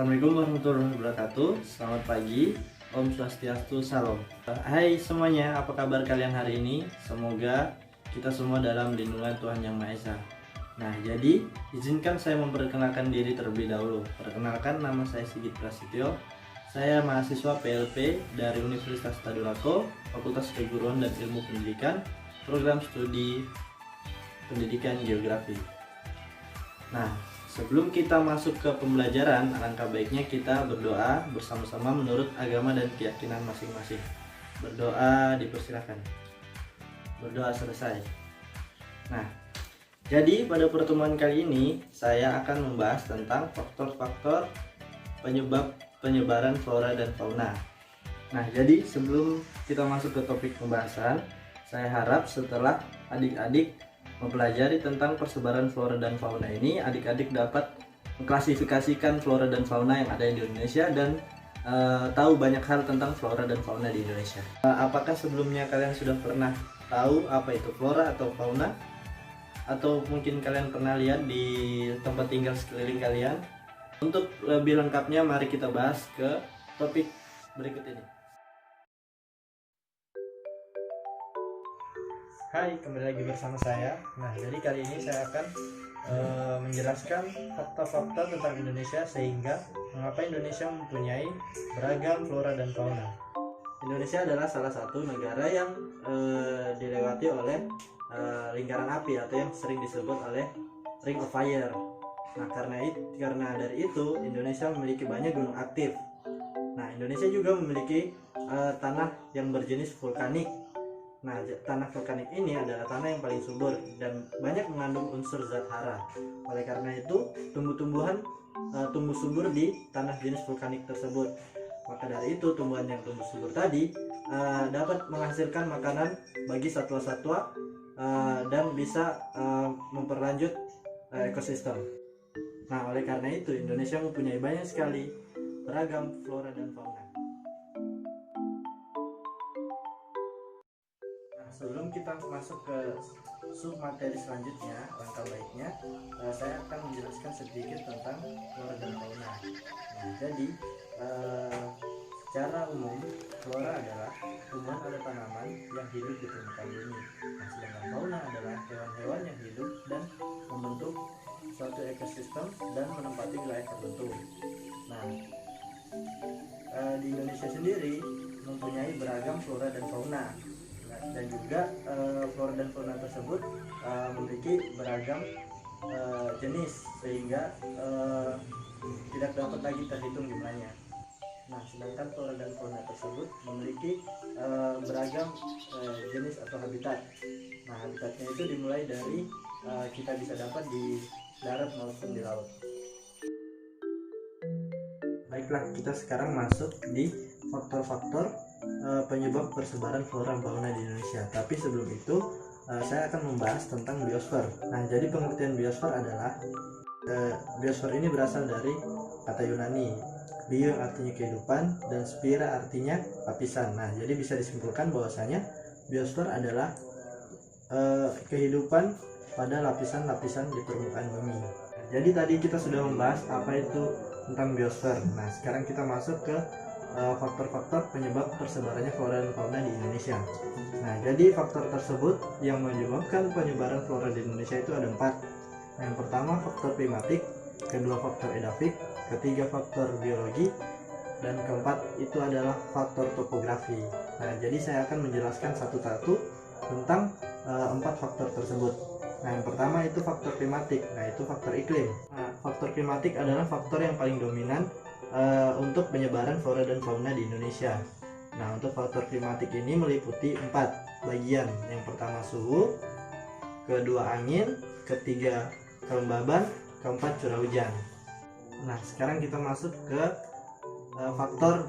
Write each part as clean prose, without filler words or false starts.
Assalamualaikum warahmatullahi wabarakatuh. Selamat pagi, Om Swastiastu, Salam. Hai semuanya, apa kabar kalian hari ini? Semoga kita semua dalam lindungan Tuhan Yang Maha Esa. Nah, jadi izinkan saya memperkenalkan diri terlebih dahulu. Perkenalkan, nama saya Sigit Prasetyo. Saya mahasiswa PLP dari Universitas Tadulako, Fakultas Keguruan dan Ilmu Pendidikan, Program Studi Pendidikan Geografi. Nah, sebelum kita masuk ke pembelajaran, alangkah baiknya kita berdoa bersama-sama menurut agama dan keyakinan masing-masing. Berdoa dipersilakan. Berdoa selesai. Nah, jadi pada pertemuan kali ini saya akan membahas tentang faktor-faktor penyebab penyebaran flora dan fauna. Nah, jadi sebelum kita masuk ke topik pembahasan, saya harap setelah adik-adik mempelajari tentang persebaran flora dan fauna ini, adik-adik dapat mengklasifikasikan flora dan fauna yang ada di Indonesia dan tahu banyak hal tentang flora dan fauna di Indonesia. Apakah sebelumnya kalian sudah pernah tahu apa itu flora atau fauna? Atau mungkin kalian pernah lihat di tempat tinggal sekeliling kalian? Untuk lebih lengkapnya, mari kita bahas ke topik berikut ini. Hai, kembali lagi bersama saya. Nah, jadi kali ini saya akan menjelaskan fakta-fakta tentang Indonesia sehingga mengapa Indonesia mempunyai beragam flora dan fauna. Indonesia adalah salah satu negara yang dilewati oleh lingkaran api atau yang sering disebut oleh Ring of Fire. Nah, karena dari itu Indonesia memiliki banyak gunung aktif. Nah, Indonesia juga memiliki tanah yang berjenis vulkanik. Nah, tanah vulkanik ini adalah tanah yang paling subur dan banyak mengandung unsur zat hara. Oleh karena itu, tumbuh-tumbuhan tumbuh subur di tanah jenis vulkanik tersebut. Maka dari itu, tumbuhan yang tumbuh subur tadi dapat menghasilkan makanan bagi satwa-satwa dan bisa memperlanjut ekosistem. Nah, oleh karena itu, Indonesia mempunyai banyak sekali beragam flora dan fauna. Sebelum kita masuk ke sub materi selanjutnya, langkah baiknya saya akan menjelaskan sedikit tentang flora dan fauna. Nah, jadi secara umum flora adalah tumbuhan atau tanaman yang hidup di permukaan bumi. Nah, sedangkan fauna adalah hewan-hewan yang hidup dan membentuk suatu ekosistem dan menempati wilayah tertentu. Nah, di Indonesia sendiri mempunyai beragam flora dan fauna. Dan juga flora dan fauna tersebut memiliki beragam jenis sehingga tidak dapat lagi terhitung jumlahnya. Nah, sedangkan flora dan fauna tersebut memiliki beragam jenis atau habitat. Nah, habitatnya itu dimulai dari kita bisa dapat di darat maupun di laut. Baiklah, kita sekarang masuk di faktor-faktor penyebab persebaran flora dan fauna di Indonesia. Tapi sebelum itu, saya akan membahas tentang biosfer. Nah, jadi pengertian biosfer adalah biosfer ini berasal dari kata Yunani, bio yang artinya kehidupan dan spira artinya lapisan. Nah, jadi bisa disimpulkan bahwasanya biosfer adalah kehidupan pada lapisan-lapisan di permukaan bumi. Jadi tadi kita sudah membahas apa itu tentang biosfer. Nah, sekarang kita masuk ke faktor-faktor penyebab tersebarannya flora dan fauna di Indonesia. Nah, jadi faktor tersebut yang menyebabkan penyebaran flora di Indonesia itu ada 4. Yang pertama faktor klimatik, kedua faktor edafik, ketiga faktor biologi, dan keempat itu adalah faktor topografi. Nah, jadi saya akan menjelaskan satu-satu tentang 4 faktor tersebut. Nah, yang pertama itu faktor klimatik. Nah, itu faktor iklim. Nah, faktor klimatik adalah faktor yang paling dominan untuk penyebaran flora dan fauna di Indonesia. Nah, untuk faktor klimatik ini meliputi 4 bagian. Yang pertama suhu, kedua angin, ketiga kelembaban, keempat curah hujan. Nah, sekarang kita masuk ke faktor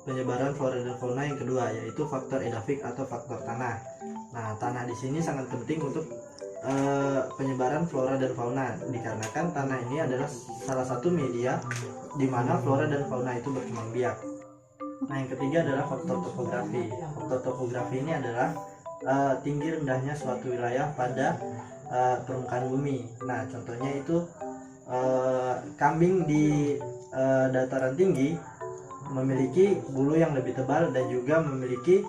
penyebaran flora dan fauna yang kedua, yaitu faktor edafik atau faktor tanah. Nah, tanah di sini sangat penting untuk penyebaran flora dan fauna dikarenakan tanah ini adalah salah satu media di mana flora dan fauna itu berkembang biak. Nah, yang ketiga adalah faktor topografi. Faktor topografi ini adalah tinggi rendahnya suatu wilayah pada permukaan bumi. Nah, contohnya itu kambing di dataran tinggi memiliki bulu yang lebih tebal dan juga memiliki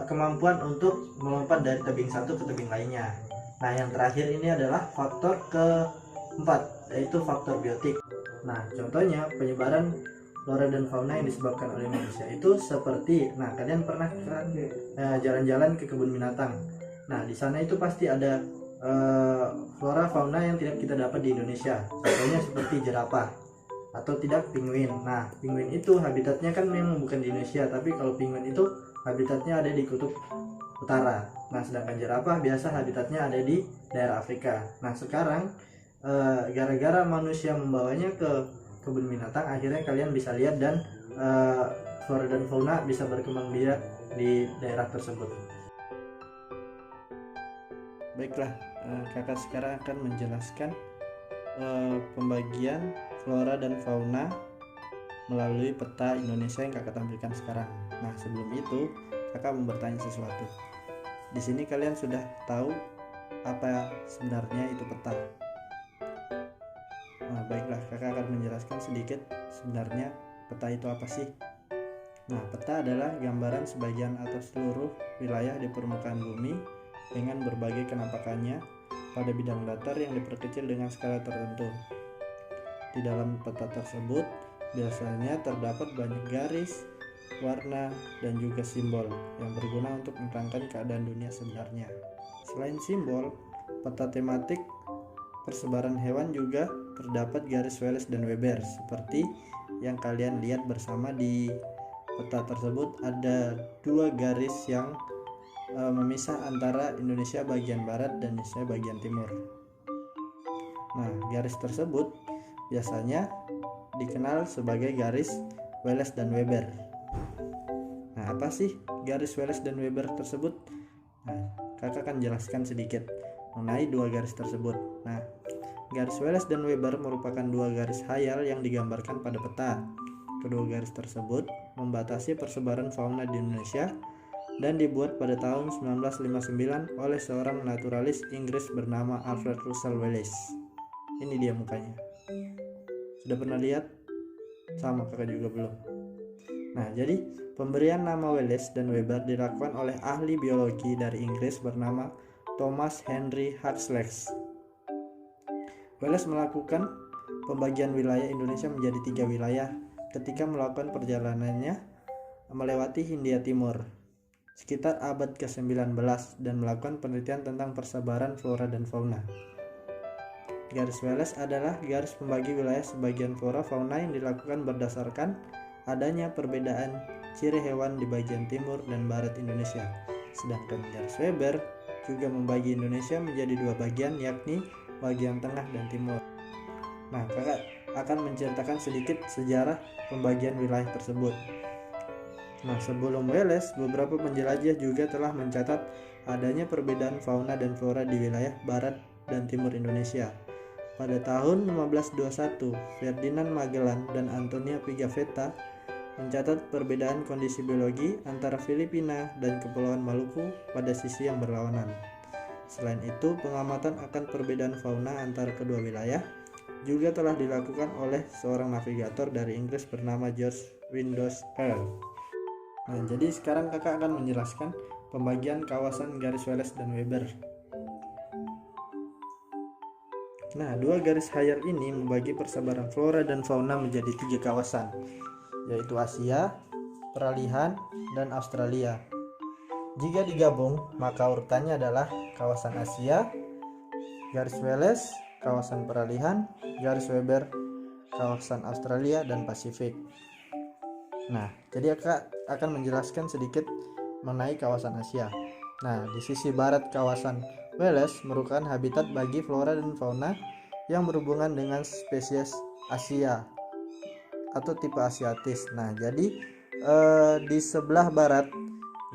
kemampuan untuk melompat dari tebing satu ke tebing lainnya. Nah, yang terakhir ini adalah faktor keempat, yaitu faktor biotik. Nah, contohnya penyebaran flora dan fauna yang disebabkan oleh manusia itu seperti, nah kalian pernah kan jalan-jalan ke kebun binatang. Nah, di sana itu pasti ada flora fauna yang tidak kita dapat di Indonesia. Contohnya seperti jerapah atau tidak penguin. Nah, penguin itu habitatnya kan memang bukan di Indonesia, tapi kalau penguin itu habitatnya ada di kutub utara. Nah, sedangkan jerapah biasa habitatnya ada di daerah Afrika. Nah, sekarang gara-gara manusia membawanya ke kebun binatang, akhirnya kalian bisa lihat dan flora dan fauna bisa berkembang biak di daerah tersebut. Baiklah, kakak sekarang akan menjelaskan pembagian flora dan fauna melalui peta Indonesia yang kakak tampilkan sekarang. Nah, sebelum itu kakak mau bertanya sesuatu. Di sini kalian sudah tahu apa sebenarnya itu peta. Nah, baiklah, kakak akan menjelaskan sedikit sebenarnya peta itu apa sih. Nah, peta adalah gambaran sebagian atau seluruh wilayah di permukaan bumi dengan berbagai kenampakannya pada bidang datar yang diperkecil dengan skala tertentu. Di dalam peta tersebut biasanya terdapat banyak garis, warna, dan juga simbol yang berguna untuk menerangkan keadaan dunia sebenarnya. Selain simbol, peta tematik persebaran hewan juga terdapat garis Wallace dan Weber seperti yang kalian lihat bersama di peta tersebut. Ada dua garis yang memisah antara Indonesia bagian barat dan Indonesia bagian timur. Nah, garis tersebut biasanya dikenal sebagai garis Wallace dan Weber. Nah, apa sih garis Wallace dan Weber tersebut? Nah, kakak akan jelaskan sedikit mengenai dua garis tersebut. Nah, garis Wallace dan Weber merupakan dua garis khayal yang digambarkan pada peta. Kedua garis tersebut membatasi persebaran fauna di Indonesia dan dibuat pada tahun 1959 oleh seorang naturalis Inggris bernama Alfred Russel Wallace. Ini dia mukanya. Sudah pernah lihat? Sama, kakak juga belum. Nah, jadi pemberian nama Wallace dan Weber dilakukan oleh ahli biologi dari Inggris bernama Thomas Henry Huxley. Wallace melakukan pembagian wilayah Indonesia menjadi 3 wilayah ketika melakukan perjalanannya melewati Hindia Timur sekitar abad ke-19 dan melakukan penelitian tentang persebaran flora dan fauna. Garis Wallace adalah garis pembagi wilayah sebagian flora fauna yang dilakukan berdasarkan adanya perbedaan ciri hewan di bagian timur dan barat Indonesia. Sedangkan garis Weber juga membagi Indonesia menjadi 2 bagian, yakni bagian tengah dan timur. Nah, kakak akan menceritakan sedikit sejarah pembagian wilayah tersebut. Nah, sebelum Wallace, beberapa penjelajah juga telah mencatat adanya perbedaan fauna dan flora di wilayah barat dan timur Indonesia. Pada tahun 1521, Ferdinand Magellan dan Antonio Pigafetta mencatat perbedaan kondisi biologi antara Filipina dan Kepulauan Maluku pada sisi yang berlawanan. Selain itu, pengamatan akan perbedaan fauna antara kedua wilayah juga telah dilakukan oleh seorang navigator dari Inggris bernama George Windus Earle. Nah, jadi sekarang kakak akan menjelaskan pembagian kawasan garis Wallace dan Weber. Nah, 2 garis khayal ini membagi persebaran flora dan fauna menjadi 3 kawasan, yaitu Asia, Peralihan, dan Australia. Jika digabung, maka urutannya adalah kawasan Asia, garis Wallace, kawasan Peralihan, garis Weber, kawasan Australia dan Pasifik. Nah, jadi kakak akan menjelaskan sedikit mengenai kawasan Asia. Nah, di sisi barat kawasan Wallace merupakan habitat bagi flora dan fauna yang berhubungan dengan spesies Asia atau tipe Asiatis. Nah, jadi di sebelah barat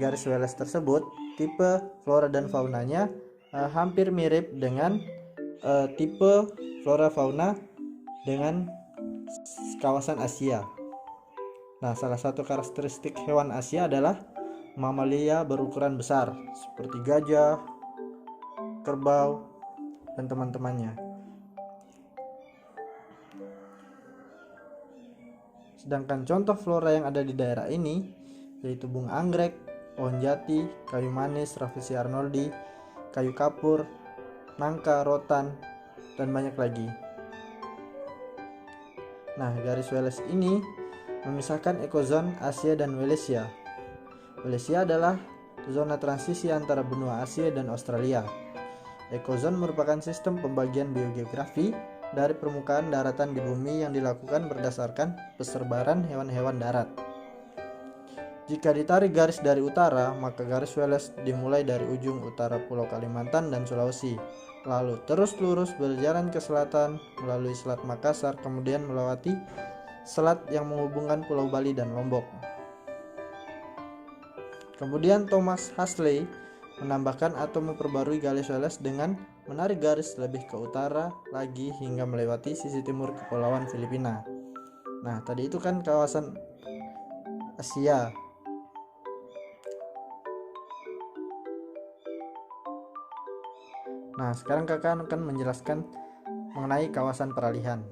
garis Wallace tersebut, tipe flora dan faunanya hampir mirip dengan tipe flora fauna dengan kawasan Asia. Nah, salah satu karakteristik hewan Asia adalah mamalia berukuran besar seperti gajah, kerbau, dan teman-temannya. Sedangkan contoh flora yang ada di daerah ini yaitu bunga anggrek, pohon jati, kayu manis, Rafflesia arnoldi, kayu kapur, nangka, rotan, dan banyak lagi. Nah, garis Wallace ini memisahkan ekozon Asia dan Wallacea. Wallacea adalah zona transisi antara benua Asia dan Australia. Ekozon merupakan sistem pembagian biogeografi dari permukaan daratan di bumi yang dilakukan berdasarkan persebaran hewan-hewan darat. Jika ditarik garis dari utara, maka garis Wallace dimulai dari ujung utara Pulau Kalimantan dan Sulawesi, lalu terus lurus berjalan ke selatan melalui Selat Makassar, kemudian melewati selat yang menghubungkan Pulau Bali dan Lombok. Kemudian Thomas Huxley menambahkan atau memperbarui garis Wallace dengan menarik garis lebih ke utara lagi hingga melewati sisi timur Kepulauan Filipina. Nah, tadi itu kan kawasan Asia. Nah, sekarang kakak akan menjelaskan mengenai kawasan peralihan.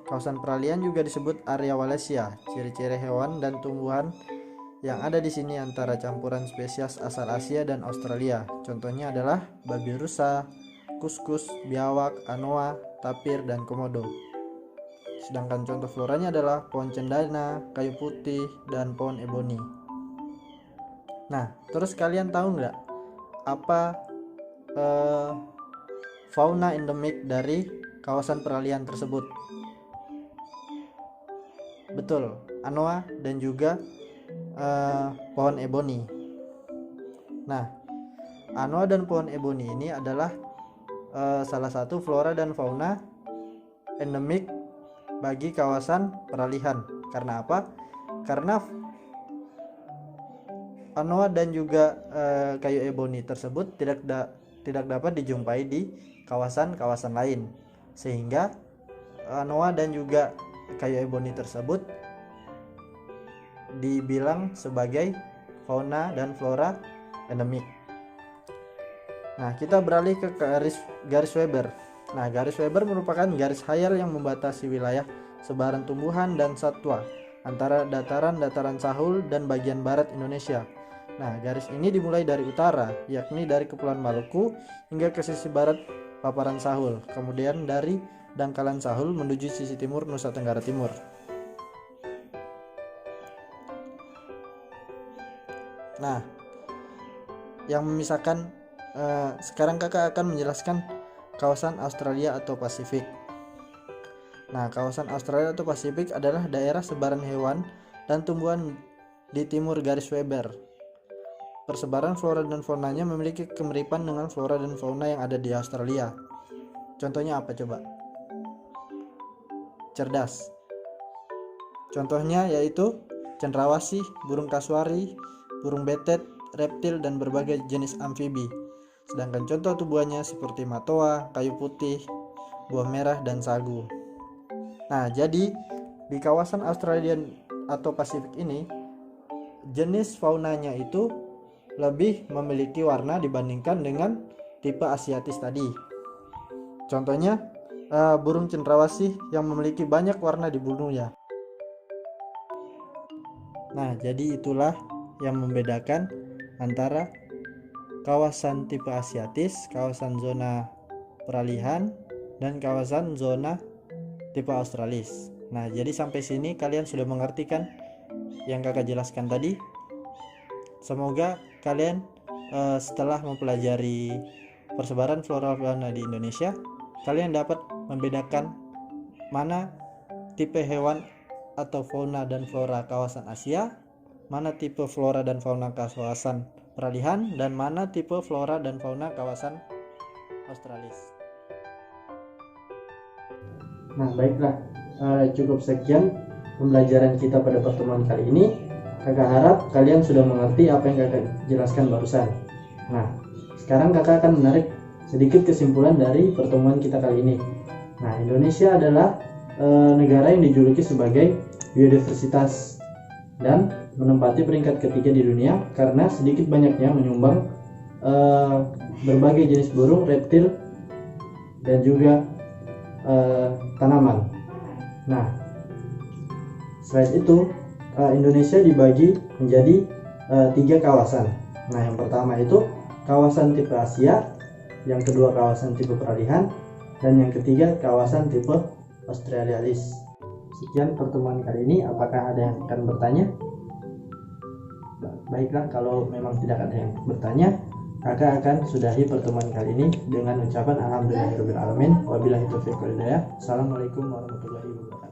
Kawasan peralihan juga disebut area Wallacea. Ciri-ciri hewan dan tumbuhan yang ada di sini antara campuran spesies asal Asia dan Australia. Contohnya adalah babi rusa, kuskus, biawak, anoa, tapir, dan komodo. Sedangkan contoh floranya adalah pohon cendana, kayu putih, dan pohon eboni. Nah, terus kalian tahu nggak apa fauna endemik dari kawasan peralihan tersebut? Betul, anoa dan juga pohon eboni. Nah, anoa dan pohon eboni ini adalah salah satu flora dan fauna endemik bagi kawasan peralihan. Karena apa? Karena anoa dan juga kayu eboni tersebut tidak dapat dijumpai di kawasan-kawasan lain, sehingga anoa dan juga kayu eboni tersebut dibilang sebagai fauna dan flora endemik. Nah, kita beralih ke garis Weber. Nah, garis Weber merupakan garis khayal yang membatasi wilayah sebaran tumbuhan dan satwa antara dataran-dataran Sahul dan bagian barat Indonesia. Nah, garis ini dimulai dari utara, yakni dari Kepulauan Maluku hingga ke sisi barat paparan Sahul, kemudian dari dangkalan Sahul menuju sisi timur Nusa Tenggara Timur. Nah, yang memisahkan sekarang kakak akan menjelaskan kawasan Australia atau Pasifik. Nah, kawasan Australia atau Pasifik adalah daerah sebaran hewan dan tumbuhan di timur garis Weber. Persebaran flora dan faunanya memiliki kemiripan dengan flora dan fauna yang ada di Australia. Contohnya apa coba? Cerdas. Contohnya yaitu cendrawasih, burung kasuari, burung betet, reptil, dan berbagai jenis amfibi. Sedangkan contoh tumbuhannya seperti matoa, kayu putih, buah merah, dan sagu. Nah, jadi di kawasan Australia atau Pasifik ini, jenis faunanya itu lebih memiliki warna dibandingkan dengan tipe Asiatis tadi. Contohnya burung cendrawasih yang memiliki banyak warna di bulunya. Nah, jadi itulah yang membedakan antara kawasan tipe Asiatis, kawasan zona peralihan, dan kawasan zona tipe Australis. Nah, jadi sampai sini kalian sudah mengerti kan yang kakak jelaskan tadi? Semoga kalian setelah mempelajari persebaran flora fauna di Indonesia, kalian dapat membedakan mana tipe hewan atau fauna dan flora kawasan Asia, mana tipe flora dan fauna kawasan peralihan, dan mana tipe flora dan fauna kawasan Australis. Nah, baiklah, cukup sekian pembelajaran kita pada pertemuan kali ini. Kakak harap kalian sudah mengerti apa yang kakak jelaskan barusan. Nah, sekarang kakak akan menarik sedikit kesimpulan dari pertemuan kita kali ini. Nah, Indonesia adalah negara yang dijuluki sebagai biodiversitas dan menempati peringkat ketiga di dunia karena sedikit banyaknya menyumbang berbagai jenis burung, reptil, dan juga tanaman. Nah, Selain itu, Indonesia dibagi menjadi 3 kawasan. Nah, yang pertama itu kawasan tipe Asia, yang kedua kawasan tipe peralihan, dan yang ketiga kawasan tipe Australis. Sekian pertemuan kali ini. Apakah ada yang akan bertanya? Baiklah, kalau memang tidak ada yang bertanya, kakak akan sudahi pertemuan kali ini dengan ucapan alhamdulillahirabbil alamin, wabillahi taufiq wal hidayah. Assalamualaikum warahmatullahi wabarakatuh.